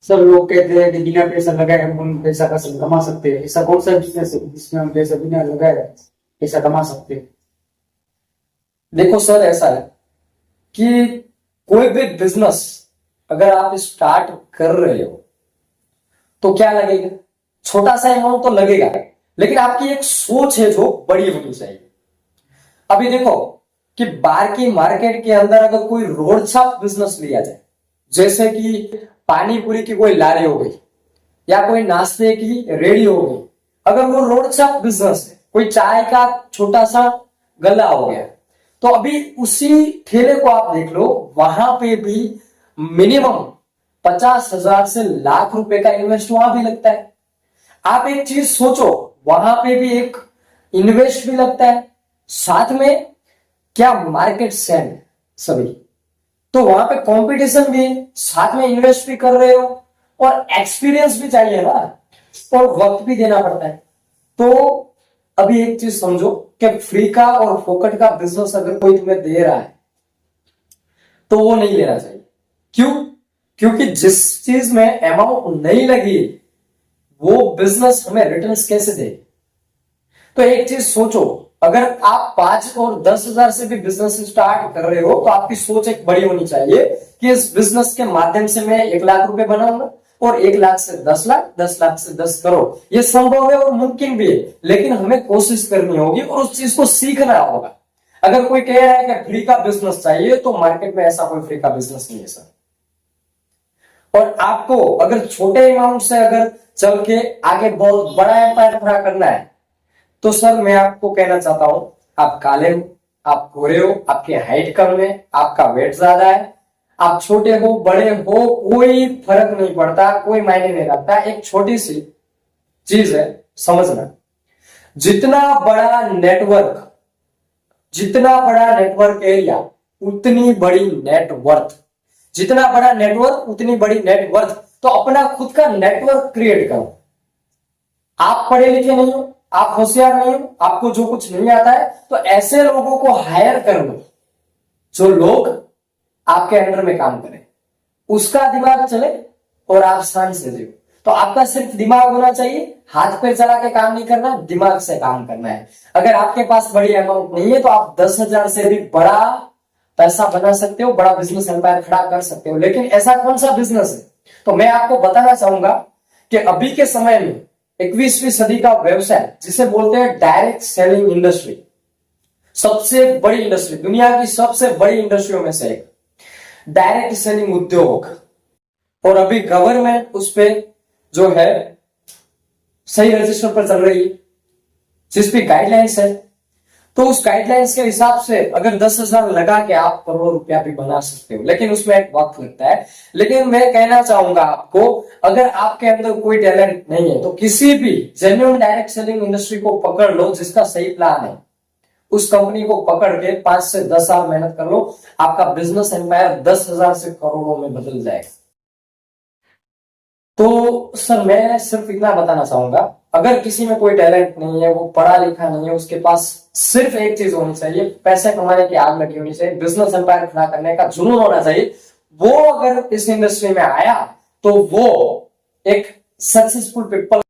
सब लोग कहते हैं कि बिना पैसा लगाए हम पैसा कमा सकते हैं। ऐसा कौन सा बिजनेस है जिसमें हम पैसा बिना लगाए पैसा कमा सकते हैं? देखो सर, ऐसा है कि कोई भी बिजनेस अगर आप स्टार्ट कर रहे हो तो क्या लगेगा, छोटा सा अमाउंट तो लगेगा, लेकिन आपकी एक सोच है जो बड़ी होनी चाहिए। अभी देखो कि बाहर की मार्केट के अंदर अगर कोई रोड छाप बिजनेस लिया जाए, जैसे कि पानी पूरी की कोई लारी हो गई या कोई नाश्ते की रेडी हो गई, अगर वो रोड छाप बिजनेस है, कोई चाय का छोटा सा गल्ला हो गया, तो अभी उसी ठेले को आप देख लो, वहां पे भी मिनिमम 50,000 से लाख रुपए का इन्वेस्ट वहां भी लगता है। आप एक चीज सोचो, वहां पे भी एक इन्वेस्ट भी लगता है, साथ में क्या मार्केट सेल सभी, तो वहां पे कंपटीशन भी है, साथ में इन्वेस्ट भी कर रहे हो और एक्सपीरियंस भी चाहिए ना, और वक्त भी देना पड़ता है। तो अभी एक चीज समझो कि फ्री का और फोकट का बिजनेस अगर कोई तुम्हें दे रहा है तो वो नहीं लेना चाहिए। क्यों? क्योंकि जिस चीज में अमाउंट नहीं लगी वो बिजनेस हमें रिटर्न्स कैसे दे? तो एक चीज सोचो, अगर आप 5 और 10,000 से भी बिजनेस स्टार्ट कर रहे हो तो आपकी सोच एक बड़ी होनी चाहिए कि इस बिजनेस के माध्यम से मैं 1 लाख रुपए बनाऊंगा और 1 लाख से 10 लाख, 10 लाख से 10 करोड़। ये संभव है और मुमकिन भी है, लेकिन हमें कोशिश करनी होगी और उस चीज को सीखना होगा। अगर कोई कह रहा है कि फ्री का बिजनेस चाहिए, तो मार्केट में ऐसा कोई फ्री का बिजनेस नहीं है सर। और आपको अगर छोटे अमाउंट से अगर चल के आगे बहुत बड़ा एम्पायर खड़ा करना है, तो सर मैं आपको कहना चाहता हूं, आप काले हो, आप गोरे हो, आपकी हाइट कम है, आपका वेट ज्यादा है, आप छोटे हो बड़े हो, कोई फर्क नहीं पड़ता, कोई मायने नहीं रखता। एक छोटी सी चीज है, समझना, जितना बड़ा नेटवर्क, जितना बड़ा नेटवर्क एरिया उतनी बड़ी नेटवर्थ, जितना बड़ा नेटवर्क उतनी बड़ी नेटवर्थ। तो अपना खुद का नेटवर्क क्रिएट करो। आप पढ़े लिखे नहीं हो, आप होशियार नहीं हो, आपको जो कुछ नहीं आता है, तो ऐसे लोगों को हायर कर लो जो लोग आपके अंडर में काम करें, उसका दिमाग चले और आप शांति से जियो। तो आपका सिर्फ दिमाग होना चाहिए, हाथ पैर चला के काम नहीं करना, दिमाग से काम करना है। अगर आपके पास बड़ी अमाउंट नहीं है तो आप 10,000 से भी बड़ा पैसा बना सकते हो, बड़ा बिजनेस एम्पायर खड़ा कर सकते हो। लेकिन ऐसा कौन सा बिजनेस है? तो मैं आपको बताना चाहूंगा कि अभी के समय में 21वीं सदी का व्यवसाय जिसे बोलते हैं डायरेक्ट सेलिंग इंडस्ट्री, सबसे बड़ी इंडस्ट्री, दुनिया की सबसे बड़ी इंडस्ट्रियों में से एक डायरेक्ट सेलिंग उद्योग। और अभी गवर्नमेंट उस पे जो है सही रजिस्टर पर चल रही है, जिस पे गाइडलाइंस है। तो उस गाइडलाइंस के हिसाब से अगर 10,000 लगा के आप करोड़ रुपया भी बना सकते हो, लेकिन उसमें एक वक्त लगता है। लेकिन मैं कहना चाहूंगा आपको, अगर आपके अंदर कोई टैलेंट नहीं है तो किसी भी जेन्युइन डायरेक्ट सेलिंग इंडस्ट्री को पकड़ लो जिसका सही प्लान है, उस कंपनी को पकड़ के 5 से 10 साल मेहनत कर लो, आपका बिजनेस एम्पायर 10,000 से करोड़ों में बदल जाएगा। तो सर मैं सिर्फ इतना बताना चाहूंगा, अगर किसी में कोई टैलेंट नहीं है, वो पढ़ा लिखा नहीं है, उसके पास सिर्फ एक चीज होनी चाहिए, पैसे कमाने की आग लगी होनी चाहिए, बिजनेस एम्पायर खड़ा करने का जुनून होना चाहिए, वो अगर इस इंडस्ट्री में आया तो वो एक सक्सेसफुल पीपल